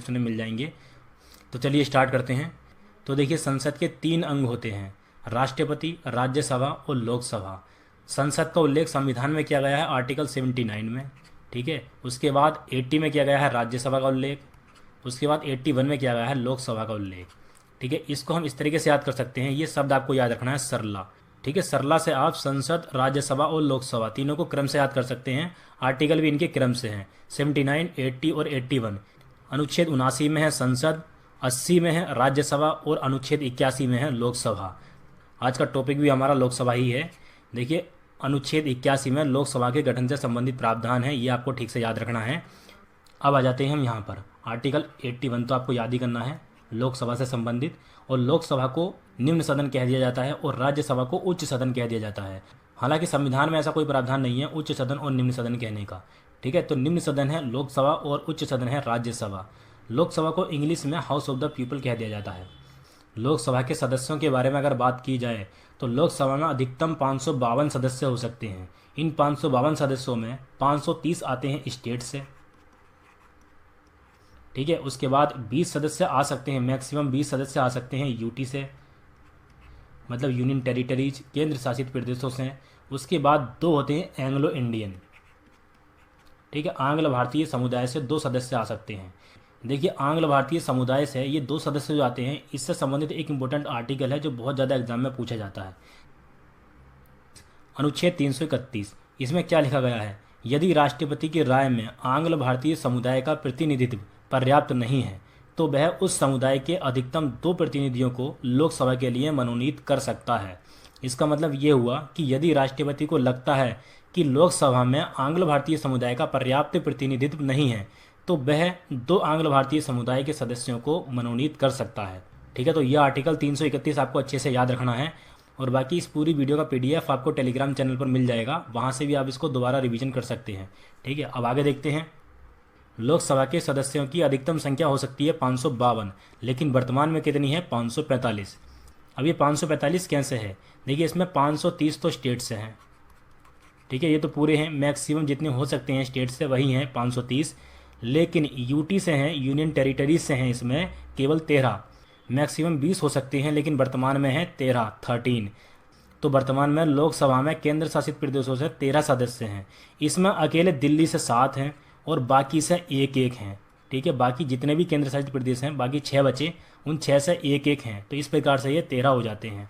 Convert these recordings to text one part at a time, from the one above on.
Description में मिल जाएंगे। तो चलिए स्टार्ट करते हैं। तो देखिए, संसद के 3 अंग होते हैं, राष्ट्रपति, राज्यसभा और लोकसभा। संसद का उल्लेख संविधान में किया गया है आर्टिकल 79 में। ठीक है, उसके बाद 80 में किया गया है राज्यसभा का उल्लेख, उसके बाद 81 में किया गया है लोकसभा का उल्लेख। ठीक है, इसको हम इस तरीके से याद कर सकते हैं, ये शब्द आपको याद रखना है, सरला। ठीक है, सरला से आप संसद, राज्यसभा और लोकसभा तीनों को क्रम से याद कर सकते हैं। आर्टिकल भी इनके क्रम से हैं, 79, 80 और 81। अनुच्छेद 79 में है संसद, 80 में है राज्यसभा और अनुच्छेद 81 में है लोकसभा। आज का टॉपिक भी हमारा लोकसभा ही है। देखिए, अनुच्छेद 81 में लोकसभा के गठन से संबंधित प्रावधान है, ये आपको ठीक से याद रखना है। अब आ जाते हैं हम यहाँ पर आर्टिकल 81, तो आपको याद ही करना है, लोकसभा से संबंधित। और लोकसभा को निम्न सदन कह दिया जाता है और राज्यसभा को उच्च सदन कह दिया जाता है। हालांकि संविधान में ऐसा कोई प्रावधान नहीं है उच्च सदन और निम्न सदन कहने का। ठीक है, तो निम्न सदन है लोकसभा और उच्च सदन है राज्यसभा। लोकसभा को इंग्लिश में हाउस ऑफ द पीपल कह दिया जाता है। लोकसभा के सदस्यों के बारे में अगर बात की जाए तो लोकसभा में अधिकतम 552 सदस्य हो सकते हैं। इन 552 सदस्यों में 530 आते हैं स्टेट से। ठीक है, उसके बाद 20 सदस्य आ सकते हैं, मैक्सिमम 20 सदस्य आ सकते हैं यूटी से, मतलब यूनियन टेरिटरीज, केंद्र शासित प्रदेशों से। उसके बाद 2 होते हैं एंग्लो इंडियन। ठीक है, आंग्ल भारतीय समुदाय से 2 सदस्य आ सकते हैं। देखिए, आंग्ल भारतीय समुदाय से ये 2 सदस्य जो आते हैं, इससे संबंधित एक इंपॉर्टेंट आर्टिकल है जो बहुत ज़्यादा एग्जाम में पूछा जाता है, अनुच्छेद 331। इसमें क्या लिखा गया है, यदि राष्ट्रपति की राय में आंग्ल भारतीय समुदाय का प्रतिनिधित्व पर्याप्त नहीं है तो वह उस समुदाय के अधिकतम 2 प्रतिनिधियों को लोकसभा के लिए मनोनीत कर सकता है। इसका मतलब ये हुआ कि यदि राष्ट्रपति को लगता है कि लोकसभा में आंग्ल भारतीय समुदाय का पर्याप्त प्रतिनिधित्व नहीं है तो वह 2 आंग्ल भारतीय समुदाय के सदस्यों को मनोनीत कर सकता है। ठीक है, तो यह आर्टिकल 331 आपको अच्छे से याद रखना है। और बाकी इस पूरी वीडियो का पीडीएफ आपको टेलीग्राम चैनल पर मिल जाएगा, वहाँ से भी आप इसको दोबारा रिवीजन कर सकते हैं। ठीक है, अब आगे देखते हैं। लोकसभा के सदस्यों की अधिकतम संख्या हो सकती है 552, लेकिन वर्तमान में कितनी है, 545। अब ये 545 कैसे है, देखिए इसमें 530 तो स्टेट से हैं। ठीक है, ये तो पूरे हैं, मैक्सिमम जितने हो सकते हैं स्टेट से वही हैं 530, लेकिन यूटी से हैं, यूनियन टेरिटरीज से हैं इसमें केवल 13। मैक्सिमम 20 हो सकते हैं, लेकिन वर्तमान में है 13। तो वर्तमान में लोकसभा में केंद्र शासित प्रदेशों से 13 सदस्य हैं। इसमें अकेले दिल्ली से 7 हैं और बाकी से 1-1 हैं। ठीक है, बाकी जितने भी केंद्र शासित प्रदेश हैं, बाकी 6 बचे, उन 6 से 1-1 हैं। तो इस प्रकार से ये 13 हो जाते हैं।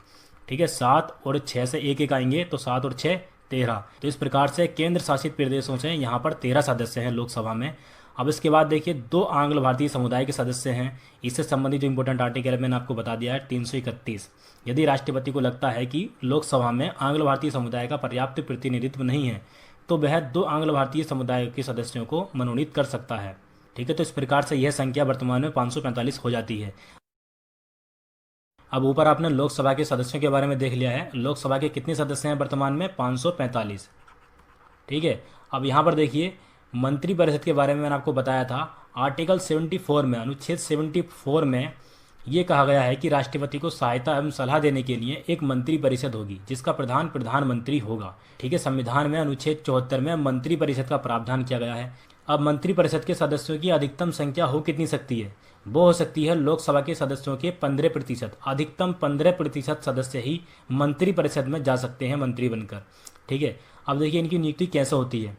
ठीक है, 7 और 6 से 1-1 आएंगे तो 7 और 6 13। तो इस प्रकार से केंद्र शासित प्रदेशों से यहाँ पर 13 सदस्य हैं लोकसभा में। अब इसके बाद देखिए, 2 आंग्ल भारतीय समुदाय के सदस्य हैं। इससे संबंधित जो इंपॉर्टेंट आर्टिकल है मैंने आपको बता दिया है, 331। यदि राष्ट्रपति को लगता है कि लोकसभा में आंग्ल भारतीय समुदाय का पर्याप्त प्रतिनिधित्व नहीं है तो वह 2 आंग्ल भारतीय समुदाय के सदस्यों को मनोनीत कर सकता है। ठीक है, तो इस प्रकार से यह संख्या वर्तमान में 545 हो जाती है। अब ऊपर आपने लोकसभा के सदस्यों के बारे में देख लिया है। लोकसभा के कितने सदस्य हैं वर्तमान में, 545। ठीक है, अब यहाँ पर देखिए, मंत्रिपरिषद के बारे में मैंने आपको बताया था। आर्टिकल 74 में, अनुच्छेद 74 में ये कहा गया है कि राष्ट्रपति को सहायता एवं सलाह देने के लिए एक मंत्रिपरिषद होगी जिसका प्रधान प्रधानमंत्री होगा। ठीक है, संविधान में अनुच्छेद 74 में मंत्रिपरिषद का प्रावधान किया गया है। अब मंत्रिपरिषद के सदस्यों की अधिकतम संख्या हो कितनी सकती है, वो हो सकती है लोकसभा के सदस्यों के 15%। अधिकतम 15% सदस्य ही मंत्रिपरिषद में जा सकते हैं मंत्री बनकर। ठीक है, अब देखिए इनकी नियुक्ति कैसे होती है।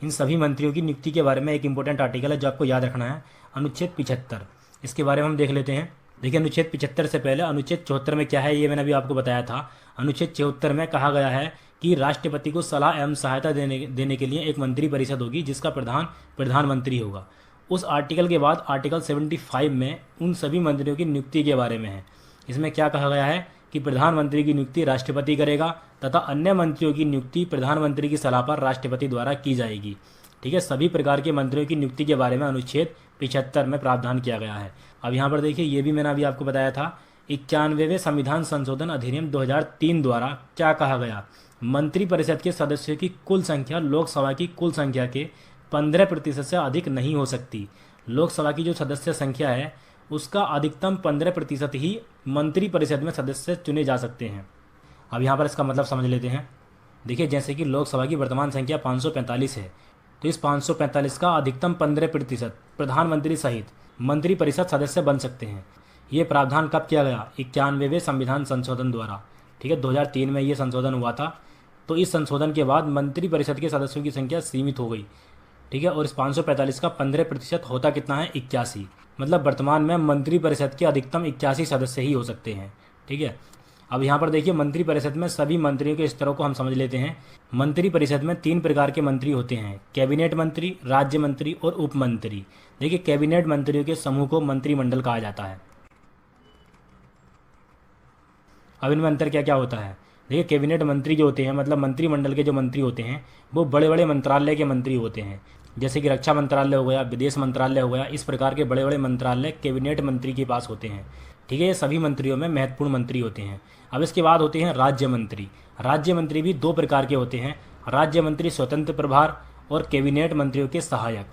इन सभी मंत्रियों की नियुक्ति के बारे में एक इंपॉर्टेंट आर्टिकल है जो आपको याद रखना है, अनुच्छेद 75। इसके बारे में हम देख लेते हैं। देखिए, अनुच्छेद 75 से पहले अनुच्छेद 74 में क्या है ये मैंने अभी आपको बताया था। अनुच्छेद 74 में कहा गया है कि राष्ट्रपति को सलाह एवं सहायता देने के लिए एक मंत्रिपरिषद होगी जिसका प्रधान प्रधानमंत्री होगा। उस आर्टिकल के बाद आर्टिकल 75 में उन सभी मंत्रियों की नियुक्ति के बारे में है। इसमें क्या कहा गया है कि प्रधानमंत्री की नियुक्ति राष्ट्रपति करेगा तथा अन्य मंत्रियों की नियुक्ति प्रधानमंत्री की सलाह पर राष्ट्रपति द्वारा की जाएगी। ठीक है, सभी प्रकार के मंत्रियों की नियुक्ति के बारे में अनुच्छेद 75 में प्रावधान किया गया है। अब यहाँ पर देखिए, ये भी मैंने अभी आपको बताया था। 91वें संविधान संशोधन अधिनियम 2003 द्वारा क्या कहा गया, मंत्रिपरिषद के सदस्यों की कुल संख्या लोकसभा की कुल संख्या के 15% से अधिक नहीं हो सकती। लोकसभा की जो सदस्य संख्या है उसका अधिकतम 15% ही मंत्रिपरिषद में सदस्य चुने जा सकते हैं। अब यहाँ पर इसका मतलब समझ लेते हैं। देखिए, जैसे कि लोकसभा की वर्तमान संख्या 545 है, तो इस 545 का अधिकतम 15% प्रधानमंत्री सहित मंत्रिपरिषद सदस्य बन सकते हैं। ये प्रावधान कब किया गया? 91वें संविधान संशोधन द्वारा। ठीक है, 2003 में ये संशोधन हुआ था। तो इस संशोधन के बाद मंत्रिपरिषद के सदस्यों की संख्या सीमित हो गई। ठीक है, और इस 545 का 15% होता कितना है? 81। मतलब वर्तमान में मंत्रिपरिषद के अधिकतम 81 सदस्य ही हो सकते हैं। ठीक है, अब यहाँ पर देखिए मंत्रिपरिषद में सभी मंत्रियों के स्तरों को हम समझ लेते हैं। मंत्रिपरिषद में 3 प्रकार के मंत्री होते हैं, कैबिनेट मंत्री, राज्य मंत्री और उप मंत्री। देखिए कैबिनेट मंत्रियों के समूह को मंत्रिमंडल कहा जाता है। अब इनमें अंतर क्या क्या होता है? देखिए कैबिनेट मंत्री जो होते हैं, मतलब मंत्रिमंडल के जो मंत्री होते हैं, वो बड़े बड़े मंत्रालय के मंत्री होते हैं, जैसे कि रक्षा मंत्रालय हो गया, विदेश मंत्रालय हो गया। इस प्रकार के बड़े बड़े मंत्रालय कैबिनेट मंत्री के पास होते हैं। ठीक है, ये सभी मंत्रियों में महत्वपूर्ण मंत्री होते हैं। अब इसके बाद होते हैं राज्य मंत्री। राज्य मंत्री भी 2 प्रकार के होते हैं, राज्य मंत्री स्वतंत्र प्रभार और कैबिनेट मंत्रियों के सहायक।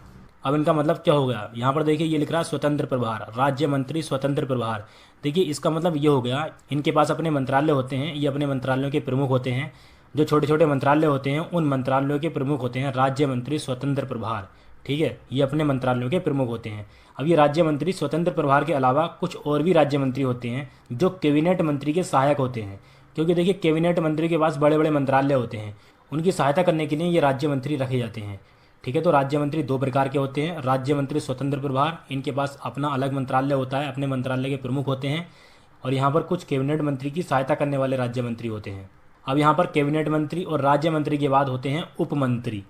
अब इनका मतलब क्या हो गया? यहाँ पर देखिए ये लिख रहा है स्वतंत्र प्रभार, राज्य मंत्री स्वतंत्र प्रभार। देखिए इसका मतलब ये हो गया, इनके पास अपने मंत्रालय होते हैं, ये अपने मंत्रालयों के प्रमुख होते हैं। जो छोटे छोटे मंत्रालय होते हैं उन मंत्रालयों के प्रमुख होते हैं राज्य मंत्री स्वतंत्र प्रभार। ठीक है, ये अपने मंत्रालयों के प्रमुख होते हैं। अब ये राज्य मंत्री स्वतंत्र प्रभार के अलावा कुछ और भी राज्य मंत्री होते हैं जो कैबिनेट मंत्री के सहायक होते हैं, क्योंकि देखिए कैबिनेट मंत्री के पास बड़े बड़े मंत्रालय होते हैं, उनकी सहायता करने के लिए ये राज्य मंत्री रखे जाते हैं। ठीक है, तो राज्य मंत्री 2 प्रकार के होते हैं, राज्य मंत्री स्वतंत्र प्रभार, इनके पास अपना अलग मंत्रालय होता है, अपने मंत्रालय के प्रमुख होते हैं, और यहाँ पर कुछ कैबिनेट मंत्री की सहायता करने वाले राज्य मंत्री होते हैं। अब यहाँ पर कैबिनेट मंत्री और राज्य मंत्री के बाद होते हैं उप मंत्री।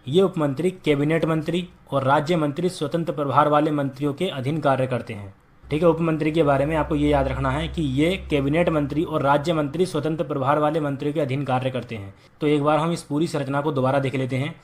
ये उप मंत्री कैबिनेट मंत्री और राज्य मंत्री स्वतंत्र प्रभार वाले मंत्रियों के अधीन कार्य करते हैं। ठीक है, उप मंत्री के बारे में आपको ये याद रखना है कि ये कैबिनेट मंत्री और राज्य मंत्री स्वतंत्र प्रभार वाले मंत्रियों के अधीन कार्य करते हैं। तो एक बार हम इस पूरी संरचना को दोबारा देख लेते हैं।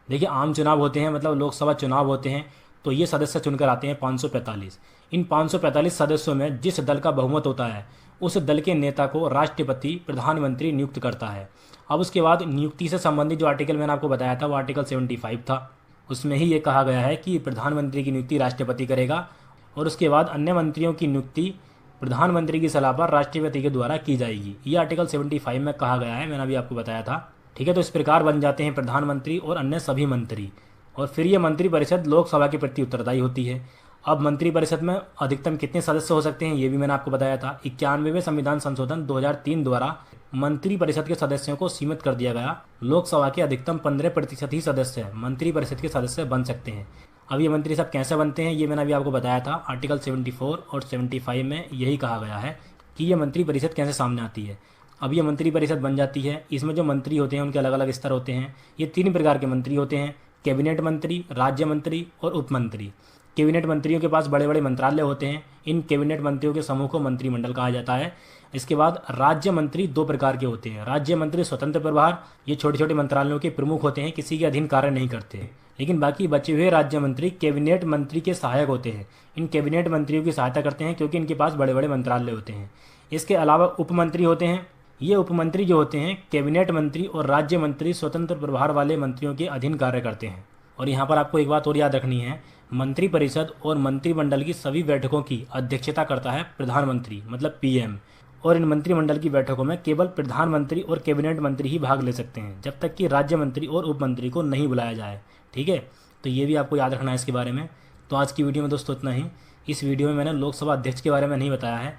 देखिए आम चुनाव होते हैं, मतलब लोकसभा चुनाव होते हैं, तो ये सदस्य चुनकर आते हैं 545। इन 545 सदस्यों में जिस दल का बहुमत होता है उस दल के नेता को राष्ट्रपति प्रधानमंत्री नियुक्त करता है। अब उसके बाद नियुक्ति से संबंधित जो आर्टिकल मैंने आपको बताया था वो आर्टिकल 75 था। उसमें ही ये कहा गया है कि प्रधानमंत्री की नियुक्ति राष्ट्रपति करेगा और उसके बाद अन्य मंत्रियों की नियुक्ति प्रधानमंत्री की सलाह पर राष्ट्रपति के द्वारा की जाएगी। ये आर्टिकल 75 में कहा गया है, मैंने अभी आपको बताया था। ठीक है, तो इस प्रकार बन जाते हैं प्रधानमंत्री और अन्य सभी मंत्री, और फिर ये मंत्रिपरिषद लोकसभा के प्रति उत्तरदायी होती है। अब मंत्रिपरिषद में अधिकतम कितने सदस्य हो सकते हैं ये भी मैंने आपको बताया था। 91वें संविधान संशोधन 2003 द्वारा मंत्रिपरिषद के सदस्यों को सीमित कर दिया गया। लोकसभा के अधिकतम 15% ही सदस्य मंत्रिपरिषद के सदस्य बन सकते हैं। अब ये मंत्री सब कैसे बनते हैं ये मैंने अभी आपको बताया था। आर्टिकल 74 और 75 में यही कहा गया है कि ये मंत्रिपरिषद कैसे सामने आती है। अब ये मंत्रिपरिषद बन जाती है, इसमें जो मंत्री होते हैं उनके अलग अलग स्तर होते हैं। ये 3 प्रकार के मंत्री होते हैं, कैबिनेट मंत्री, राज्य मंत्री और उप मंत्री। कैबिनेट मंत्रियों के पास बड़े बड़े मंत्रालय होते हैं, इन कैबिनेट मंत्रियों के समूह को मंत्रिमंडल कहा जाता है। इसके बाद राज्य मंत्री 2 प्रकार के होते हैं, राज्य मंत्री स्वतंत्र प्रभार, ये छोटे छोटे मंत्रालयों के प्रमुख होते हैं, किसी के अधीन कार्य नहीं करते, लेकिन बाकी बचे हुए राज्य मंत्री कैबिनेट मंत्री के सहायक होते हैं। इन कैबिनेट मंत्रियों की सहायता करते हैं क्योंकि इनके पास बड़े बड़े मंत्रालय होते हैं। इसके अलावा उप मंत्री होते हैं, ये उपमंत्री जो होते हैं कैबिनेट मंत्री और राज्य मंत्री स्वतंत्र प्रभार वाले मंत्रियों के अधीन कार्य करते हैं। और यहाँ पर आपको एक बात और याद रखनी है, मंत्रिपरिषद और मंत्रिमंडल की सभी बैठकों की अध्यक्षता करता है प्रधानमंत्री, मतलब पीएम। और इन मंत्रिमंडल की बैठकों में केवल प्रधानमंत्री और कैबिनेट मंत्री ही भाग ले सकते हैं, जब तक कि राज्य मंत्री और उप मंत्री को नहीं बुलाया जाए। ठीक है, तो ये भी आपको याद रखना है इसके बारे में। तो आज की वीडियो में दोस्तों इतना ही। इस वीडियो में मैंने लोकसभा अध्यक्ष के बारे में नहीं बताया है।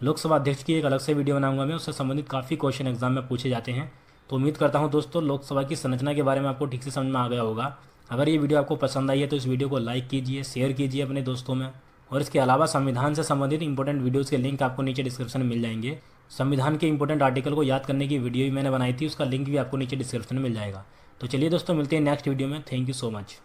लोकसभा अध्यक्ष की एक अलग से वीडियो बनाऊंगा मैं, उससे संबंधित काफ़ी क्वेश्चन एग्जाम में पूछे जाते हैं। तो उम्मीद करता हूं दोस्तों लोकसभा की संरचना के बारे में आपको ठीक से समझ में आ गया होगा। अगर ये वीडियो आपको पसंद आई है तो इस वीडियो को लाइक कीजिए, शेयर कीजिए अपने दोस्तों में। और इसके अलावा संविधान से संबंधित इंपॉर्टेंट वीडियोज़ के लिंक आपको नीचे डिस्क्रिप्शन में मिल जाएंगे। संविधान के इंपॉर्टेंट आर्टिकल को याद करने की वीडियो भी मैंने बनाई थी, उसका लिंक भी आपको नीचे डिस्क्रिप्शन में मिल जाएगा। तो चलिए दोस्तों मिलते हैं नेक्स्ट वीडियो में। Thank you so much.